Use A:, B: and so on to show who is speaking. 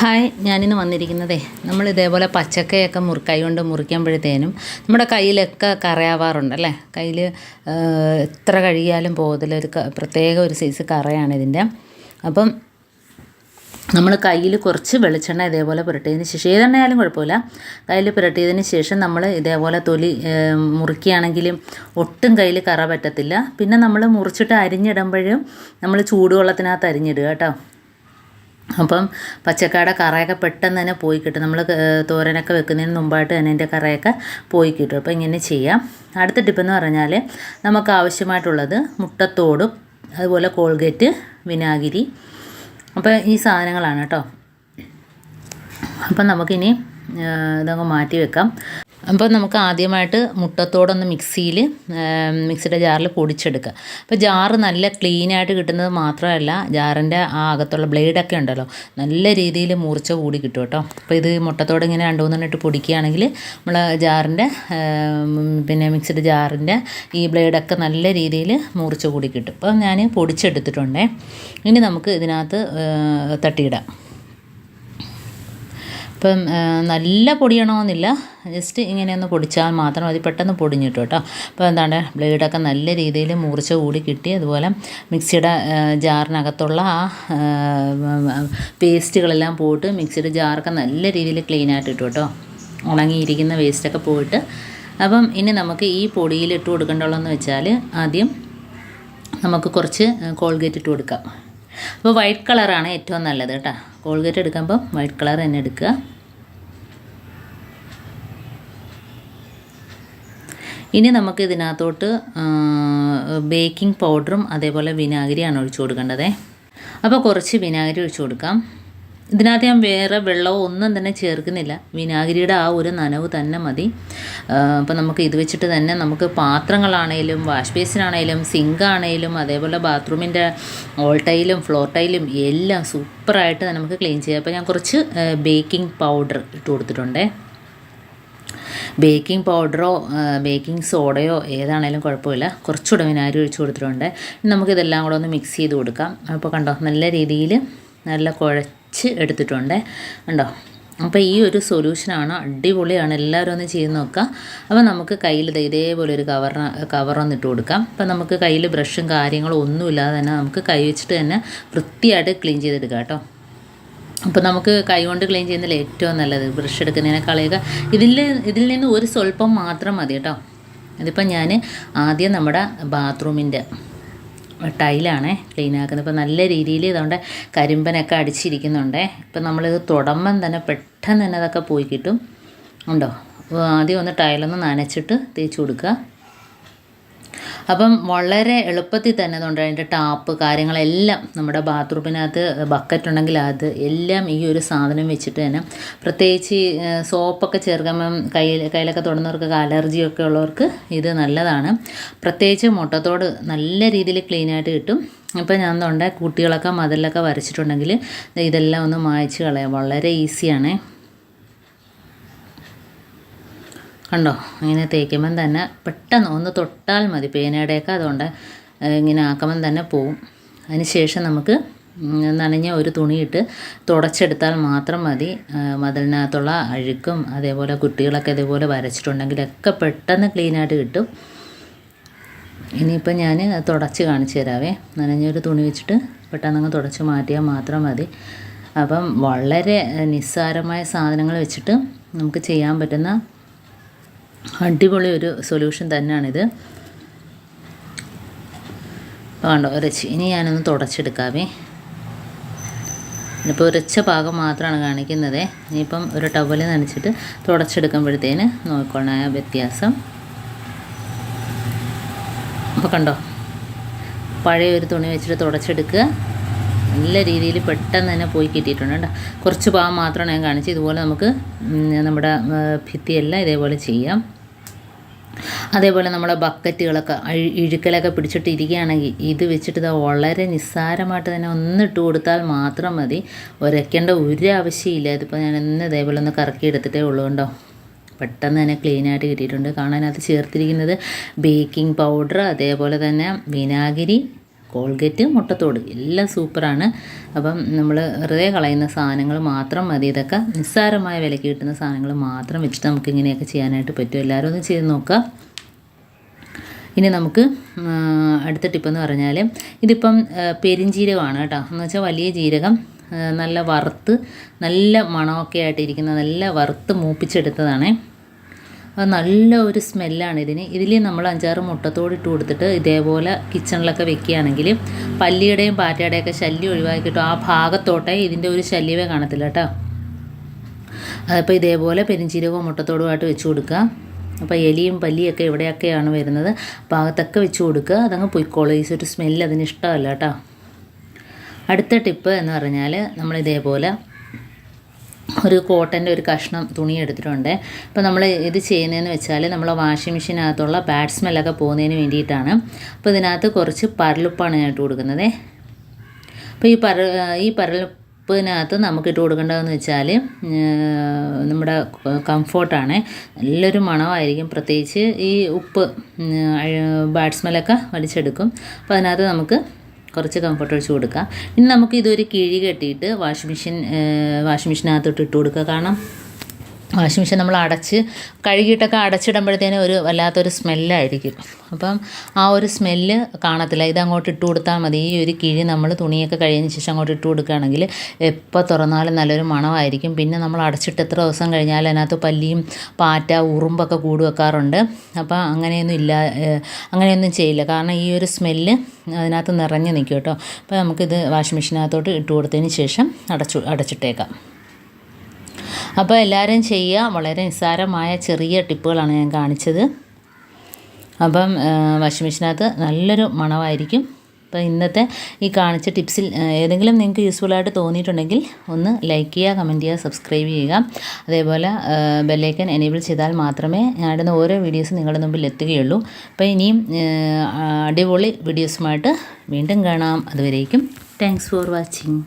A: Hi, ഞാനിന്ന് വന്നിരിക്കുന്നതേ നമ്മൾ ഇതേപോലെ പച്ചക്കയൊക്കെ കൈ കൊണ്ട് മുറിക്കുമ്പോഴത്തേനും നമ്മുടെ കയ്യിലൊക്കെ കറയാവാറുണ്ടല്ലേ. കയ്യിൽ എത്ര കഴുകിയാലും പോകത്തില്ല, പ്രത്യേക ഒരു സൈസ് കറയാണ് ഇതിൻ്റെ. അപ്പം നമ്മൾ കയ്യിൽ കുറച്ച് വെളിച്ചെണ്ണ ഇതേപോലെ പുരട്ടിയതിന് ശേഷം, ഏതെണ്ണയാലും കുഴപ്പമില്ല, കയ്യിൽ പുരട്ടിയതിന് ശേഷം നമ്മൾ ഇതേപോലെ തൊലി മുറിക്കുകയാണെങ്കിലും ഒട്ടും കയ്യിൽ കറ പറ്റത്തില്ല. പിന്നെ നമ്മൾ മുറിച്ചിട്ട് അരിഞ്ഞിടുമ്പോഴും നമ്മൾ ചൂടുവെള്ളത്തിനകത്ത് അരിഞ്ഞിടുക കേട്ടോ. അപ്പം പച്ചക്കയുടെ കറയൊക്കെ പെട്ടെന്ന് തന്നെ പോയി കിട്ടും. നമ്മൾ തോരനൊക്കെ വെക്കുന്നതിന് മുമ്പായിട്ട് തന്നെ അതിൻ്റെ കറയൊക്കെ പോയി കിട്ടും. അപ്പോൾ ഇങ്ങനെ ചെയ്യാം. അടുത്ത ടിപ്പെന്ന് പറഞ്ഞാൽ നമുക്ക് ആവശ്യമായിട്ടുള്ളത് മുട്ടത്തോടും അതുപോലെ കോൾഗേറ്റ്, വിനാഗിരി. അപ്പോൾ ഈ സാധനങ്ങളാണ് കേട്ടോ. അപ്പം നമുക്കിനി ഇതങ്ങ് മാറ്റി വെക്കാം. അപ്പോൾ നമുക്ക് ആദ്യമായിട്ട് മുട്ടത്തോടൊന്ന് മിക്സിയുടെ ജാറിൽ പൊടിച്ചെടുക്കുക. അപ്പോൾ ജാറ് നല്ല ക്ലീനായിട്ട് കിട്ടുന്നത് മാത്രമല്ല, ജാറിൻ്റെ ആ അകത്തുള്ള ബ്ലേഡൊക്കെ ഉണ്ടല്ലോ നല്ല രീതിയിൽ മൂർച്ച കൂടി കിട്ടും കേട്ടോ. അപ്പോൾ ഇത് മുട്ടത്തോട് ഇങ്ങനെ 2-3 ഇട്ട് പൊടിക്കുകയാണെങ്കിൽ നമ്മൾ ജാറിൻ്റെ മിക്സിയുടെ ജാറിൻ്റെ ഈ ബ്ലേഡൊക്കെ നല്ല രീതിയിൽ മൂർച്ച കൂടി കിട്ടും. അപ്പോൾ ഞാൻ പൊടിച്ചെടുത്തിട്ടുണ്ടേ. ഇനി നമുക്ക് ഇതിനകത്ത് തട്ടിയിടാം. ഇപ്പം നല്ല പൊടിയണമെന്നില്ല, ജസ്റ്റ് ഇങ്ങനെയൊന്ന് പൊടിച്ചാൽ മാത്രം മതി, പെട്ടെന്ന് പൊടിഞ്ഞിട്ട് കേട്ടോ. അപ്പോൾ എന്താണ് ബ്ലേഡൊക്കെ നല്ല രീതിയിൽ മൂർച്ച കൂടി കിട്ടി. അതുപോലെ മിക്സിയുടെ ജാറിനകത്തുള്ള ആ പേസ്റ്റുകളെല്ലാം പോയിട്ട് മിക്സിയുടെ ജാറൊക്കെ നല്ല രീതിയിൽ ക്ലീനായിട്ട് ഇട്ടു കേട്ടോ. ഉണങ്ങിയിരിക്കുന്ന വേസ്റ്റൊക്കെ പോയിട്ട്. അപ്പം ഇനി നമുക്ക് ഈ പൊടിയിൽ ഇട്ട് കൊടുക്കേണ്ടുള്ളതെന്ന് വെച്ചാൽ, ആദ്യം നമുക്ക് കുറച്ച് കോൾഗേറ്റ് ഇട്ട് കൊടുക്കാം. അപ്പോൾ വൈറ്റ് കളറാണ് ഏറ്റവും നല്ലത് കേട്ടോ. കോൾഗേറ്റ് എടുക്കുമ്പോൾ വൈറ്റ് കളർ തന്നെ എടുക്കുക. ഇനി നമുക്ക് ഇതിനകത്തോട്ട് ബേക്കിംഗ് പൗഡറും അതേപോലെ വിനാഗിരിയാണ് ഒഴിച്ചു കൊടുക്കേണ്ടത്. അപ്പോൾ കുറച്ച് വിനാഗിരി ഒഴിച്ചു കൊടുക്കാം. ഇതിനകത്ത് ഞാൻ വേറെ വെള്ളമോ ഒന്നും തന്നെ ചേർക്കുന്നില്ല, വിനാഗിരിയുടെ ആ ഒരു നനവ് തന്നെ മതി. അപ്പോൾ നമുക്ക് ഇത് വെച്ചിട്ട് തന്നെ നമുക്ക് പാത്രങ്ങളാണേലും വാഷ് ബേസിനാണേലും സിങ്കാണേലും അതേപോലെ ബാത്റൂമിൻ്റെ ഓൾ ടൈലും ഫ്ലോർ ടൈലും എല്ലാം സൂപ്പറായിട്ട് നമുക്ക് ക്ലീൻ ചെയ്യാം. അപ്പോൾ ഞാൻ കുറച്ച് ബേക്കിംഗ് പൗഡർ ഇട്ട് കൊടുത്തിട്ടുണ്ട്. ബേക്കിംഗ് പൗഡറോ ബേക്കിംഗ് സോഡയോ ഏതാണേലും കുഴപ്പമില്ല. കുറച്ചുകൂടെ വിനാഗിരി ഒഴിച്ച് കൊടുത്തിട്ടുണ്ട്. നമുക്കിതെല്ലാം കൂടെ ഒന്ന് മിക്സ് ചെയ്ത് കൊടുക്കാം. അപ്പോൾ കണ്ടോ, നല്ല രീതിയിൽ നല്ല കുഴച്ച് എടുത്തിട്ടുണ്ട് കണ്ടോ. അപ്പോൾ ഈ ഒരു സൊല്യൂഷനാണ്, അടിപൊളിയാണ്, എല്ലാവരും ഒന്ന് ചെയ്ത് നോക്കുക. അപ്പോൾ നമുക്ക് കയ്യിൽ ഇതേപോലെ ഒരു കവറൊന്ന് ഇട്ട് കൊടുക്കാം. അപ്പോൾ നമുക്ക് കയ്യിൽ ബ്രഷും കാര്യങ്ങളും ഒന്നുമില്ലാതെ തന്നെ നമുക്ക് കൈ വെച്ചിട്ട് തന്നെ വൃത്തിയായിട്ട് ക്ലീൻ ചെയ്തെടുക്കാം കേട്ടോ. അപ്പോൾ നമുക്ക് കൈ കൊണ്ട് ക്ലീൻ ചെയ്യുന്നതിൽ ഏറ്റവും നല്ലത് ബ്രഷ് എടുക്കുന്നതിനേക്കാളൊക്കെ ഇതിൽ നിന്ന് ഒരു സ്വല്പം മാത്രം മതി കേട്ടോ. ഇതിപ്പോൾ ഞാൻ ആദ്യം നമ്മുടെ ബാത്റൂമിൻ്റെ ടൈലാണേ ക്ലീൻ ആക്കുന്നത്. ഇപ്പോൾ നല്ല രീതിയിൽ ഇതുകൊണ്ട് കരിമ്പനൊക്കെ അടിച്ചിരിക്കുന്നുണ്ടേ. ഇപ്പം നമ്മളിത് തുടമ്പം തന്നെ പെട്ടെന്ന് തന്നെ അതൊക്കെ പോയി കിട്ടും ഉണ്ടോ. ആദ്യം ഒന്ന് ടൈലൊന്ന് നനച്ചിട്ട് തേച്ച് കൊടുക്കുക. അപ്പം വളരെ എളുപ്പത്തിൽ തന്നെ അതുകൊണ്ട് അതിൻ്റെ ടാപ്പ് കാര്യങ്ങളെല്ലാം നമ്മുടെ ബാത്റൂമിനകത്ത് ബക്കറ്റ് ഉണ്ടെങ്കിൽ അത് എല്ലാം ഈ ഒരു സാധനം വെച്ചിട്ട് തന്നെ, പ്രത്യേകിച്ച് സോപ്പൊക്കെ ചേർക്കുമ്പം കയ്യിലൊക്കെ തൊടുന്നവർക്കൊക്കെ അലർജിയൊക്കെ ഉള്ളവർക്ക് ഇത് നല്ലതാണ്. പ്രത്യേകിച്ച് മുട്ടത്തോട് നല്ല രീതിയിൽ ക്ലീനായിട്ട് കിട്ടും. ഇപ്പോൾ ഞാൻ എന്തുകൊണ്ട് കുട്ടികളൊക്കെ മതിലൊക്കെ വരച്ചിട്ടുണ്ടെങ്കിൽ ഇതെല്ലാം ഒന്ന് മായ്ച്ച് കളയാം, വളരെ ഈസിയാണേ. കണ്ടോ, ഇങ്ങനെ തേക്കുമ്പം തന്നെ പെട്ടെന്ന് ഒന്ന് തൊട്ടാൽ മതി, പേനയുടെയൊക്കെ അതുകൊണ്ട് ഇങ്ങനെ ആക്കുമ്പം തന്നെ പോവും. അതിന് ശേഷം നമുക്ക് നനഞ്ഞ ഒരു തുണിയിട്ട് തുടച്ചെടുത്താൽ മാത്രം മതി. മതിലിനകത്തുള്ള അഴുക്കും അതേപോലെ കുട്ടികളൊക്കെ ഇതേപോലെ വരച്ചിട്ടുണ്ടെങ്കിലൊക്കെ പെട്ടെന്ന് ക്ലീനായിട്ട് കിട്ടും. ഇനിയിപ്പോൾ ഞാൻ തുടച്ച് കാണിച്ചു തരാവേ. നനഞ്ഞൊരു തുണി വെച്ചിട്ട് പെട്ടെന്ന് തുടച്ച് മാറ്റിയാൽ മാത്രം മതി. അപ്പം വളരെ നിസ്സാരമായ സാധനങ്ങൾ വെച്ചിട്ട് നമുക്ക് ചെയ്യാൻ പറ്റുന്ന അടിപൊളി ഒരു സൊല്യൂഷൻ തന്നെയാണിത്. കണ്ടോ ഉരച്ച്. ഇനി ഞാനൊന്ന് തുടച്ചെടുക്കാവേ. ഇപ്പോൾ ഉരച്ച ഭാഗം മാത്രമാണ് കാണിക്കുന്നത്. ഇനിയിപ്പം ഒരു ടവൽ നനച്ചിട്ട് തുടച്ചെടുക്കുമ്പോഴത്തേന് നോക്കണം ആ വ്യത്യാസം. അപ്പോൾ കണ്ടോ, പഴയ ഒരു തുണി വെച്ചിട്ട് തുടച്ചെടുക്കുക. നല്ല രീതിയിൽ പെട്ടെന്ന് തന്നെ പോയി കിട്ടിയിട്ടുണ്ട് കേട്ടോ. കുറച്ച് ഭാഗം മാത്രമാണ് ഞാൻ കാണിച്ചത്. ഇതുപോലെ നമുക്ക് നമ്മുടെ ഭിത്തിയെല്ലാം ഇതേപോലെ ചെയ്യാം. അതേപോലെ നമ്മുടെ ബക്കറ്റുകളൊക്കെ ഇഴുക്കലൊക്കെ പിടിച്ചിട്ട് ഇരിക്കുകയാണെങ്കിൽ ഇത് വെച്ചിട്ട് ഇത് വളരെ നിസ്സാരമായിട്ട് തന്നെ ഒന്നിട്ട് കൊടുത്താൽ മാത്രം മതി. ഉരയ്ക്കേണ്ട ഒരു ആവശ്യമില്ല. ഇതിപ്പോൾ ഞാൻ ഇതേപോലെ ഒന്ന് കറക്കി എടുത്തിട്ടേ ഉള്ളൂ കണ്ടോ. പെട്ടെന്ന് തന്നെ ക്ലീനായിട്ട് കിട്ടിയിട്ടുണ്ട്. കാണാനകത്ത് ചേർത്തിരിക്കുന്നത് ബേക്കിംഗ് പൗഡർ, അതേപോലെ തന്നെ വിനാഗിരി, കോൾഗേറ്റ്, മുട്ടത്തോട് എല്ലാം സൂപ്പറാണ്. അപ്പം നമ്മൾ വെറുതെ കളയുന്ന സാധനങ്ങൾ മാത്രം മതി. ഇതൊക്കെ നിസ്സാരമായ വിലയ്ക്ക് കിട്ടുന്ന സാധനങ്ങൾ മാത്രം വെച്ചിട്ട് നമുക്ക് ഇങ്ങനെയൊക്കെ ചെയ്യാനായിട്ട് പറ്റും. എല്ലാവരും ഒന്ന് ചെയ്ത് നോക്കുക. ഇനി നമുക്ക് അടുത്ത ടിപ്പെന്ന് പറഞ്ഞാൽ ഇതിപ്പം പെരിഞ്ജീരകമാണ് കേട്ടോ. എന്ന് വെച്ചാൽ വലിയ ജീരകം നല്ല വറുത്ത് നല്ല മണമൊക്കെ ആയിട്ടിരിക്കുന്ന നല്ല വറുത്ത് മൂപ്പിച്ചെടുത്തതാണേ. അത് നല്ല ഒരു സ്മെല്ലാണ് ഇതിൽ നമ്മൾ 5-6 മുട്ടത്തോട് ഇട്ട് കൊടുത്തിട്ട് ഇതേപോലെ കിച്ചണിലൊക്കെ വെക്കുകയാണെങ്കിൽ പല്ലിയുടെയും പാറ്റയുടെയൊക്കെ ശല്യം ഒഴിവാക്കി കിട്ടും. ആ ഭാഗത്തോട്ടെ ഇതിൻ്റെ ഒരു ശല്യമേ കാണത്തില്ല കേട്ടോ. അപ്പോൾ ഇതേപോലെ പെരിഞ്ജീരകവും മുട്ടത്തോടുമായിട്ട് വെച്ച് കൊടുക്കുക. അപ്പോൾ എലിയും പല്ലിയൊക്കെ എവിടെയൊക്കെയാണ് വരുന്നത് ഭാഗത്തൊക്കെ വെച്ച് കൊടുക്കുക. അതങ്ങ് പൊയ്ക്കോളും. ഈ ഒരു സ്മെല്ല് അതിന് ഇഷ്ടമല്ല കേട്ടോ. അടുത്ത ടിപ്പ് എന്ന് പറഞ്ഞാൽ നമ്മളിതേപോലെ ഒരു കോട്ടൻ്റെ ഒരു കഷ്ണം തുണി എടുത്തിട്ടുണ്ട്. അപ്പോൾ നമ്മൾ ഇത് ചെയ്യുന്നതെന്ന് വെച്ചാൽ നമ്മൾ വാഷിംഗ് മെഷീനകത്തുള്ള ബാഡ് സ്മെല്ലൊക്കെ പോകുന്നതിന് വേണ്ടിയിട്ടാണ്. അപ്പോൾ ഇതിനകത്ത് കുറച്ച് പരലുപ്പാണ് ഞാൻ ഇട്ട് കൊടുക്കുന്നത്. അപ്പോൾ ഈ പരലുപ്പിനകത്ത് നമുക്ക് ഇട്ട് കൊടുക്കേണ്ടതെന്ന് വെച്ചാൽ നമ്മുടെ കംഫോർട്ടാണ്. നല്ലൊരു മണമായിരിക്കും. പ്രത്യേകിച്ച് ഈ ഉപ്പ് ബാഡ് സ്മെല്ലൊക്കെ വലിച്ചെടുക്കും. അപ്പോൾ അതിനകത്ത് നമുക്ക് കുറച്ച് കംഫർട്ട് ഒഴിച്ച് കൊടുക്കുക. ഇനി നമുക്ക് ഇതൊരു കിഴി കെട്ടിയിട്ട് വാഷിംഗ് മെഷീനകത്തോട്ട് ഇട്ട് കൊടുക്കുക. കാരണം വാഷിംഗ് മെഷീൻ നമ്മൾ കഴുകിയിട്ടൊക്കെ അടച്ചിടുമ്പോഴത്തേനും ഒരു വല്ലാത്തൊരു സ്മെല്ലായിരിക്കും. അപ്പം ആ ഒരു സ്മെല്ല് കാണത്തില്ല. ഇതങ്ങോട്ട് ഇട്ട് കൊടുത്താൽ മതി. ഈ ഒരു കിഴി നമ്മൾ തുണിയൊക്കെ കഴിഞ്ഞതിന് ശേഷം അങ്ങോട്ട് ഇട്ട് കൊടുക്കുകയാണെങ്കിൽ എപ്പോൾ തുറന്നാലും നല്ലൊരു മണമായിരിക്കും. പിന്നെ നമ്മൾ അടച്ചിട്ട് എത്ര ദിവസം കഴിഞ്ഞാൽ അതിനകത്ത് പല്ലിയും പാറ്റ ഉറുമ്പൊക്കെ കൂട് വെക്കാറുണ്ട്. അപ്പോൾ അങ്ങനെയൊന്നും ചെയ്യില്ല. കാരണം ഈ ഒരു സ്മെല്ല് അതിനകത്ത് നിറഞ്ഞു നിൽക്കും കേട്ടോ. അപ്പോൾ നമുക്കിത് വാഷിംഗ് മെഷീനകത്തോട്ട് ഇട്ട് കൊടുത്തതിന് ശേഷം അടച്ചിട്ടേക്കാം. അപ്പോൾ എല്ലാവരും ചെയ്യുക. വളരെ നിസ്സാരമായ ചെറിയ ടിപ്പുകളാണ് ഞാൻ കാണിച്ചത്. അപ്പം വാഷിംഗ് മെഷീനകത്ത് നല്ലൊരു മണമായിരിക്കും. അപ്പോൾ ഇന്നത്തെ ഈ കാണിച്ച ടിപ്സിൽ ഏതെങ്കിലും നിങ്ങൾക്ക് യൂസ്ഫുള്ളായിട്ട് തോന്നിയിട്ടുണ്ടെങ്കിൽ ഒന്ന് ലൈക്ക് ചെയ്യുക, കമൻറ്റ് ചെയ്യുക, സബ്സ്ക്രൈബ് ചെയ്യുക. അതേപോലെ ബെല്ലൈക്കൻ എനേബിൾ ചെയ്താൽ മാത്രമേ ഞാനിടുന്ന ഓരോ വീഡിയോസും നിങ്ങളുടെ മുമ്പിൽ എത്തുകയുള്ളൂ. അപ്പോൾ ഇനിയും അടിപൊളി വീഡിയോസുമായിട്ട് വീണ്ടും കാണാം. അതുവരേക്കും താങ്ക്സ് ഫോർ വാച്ചിങ്.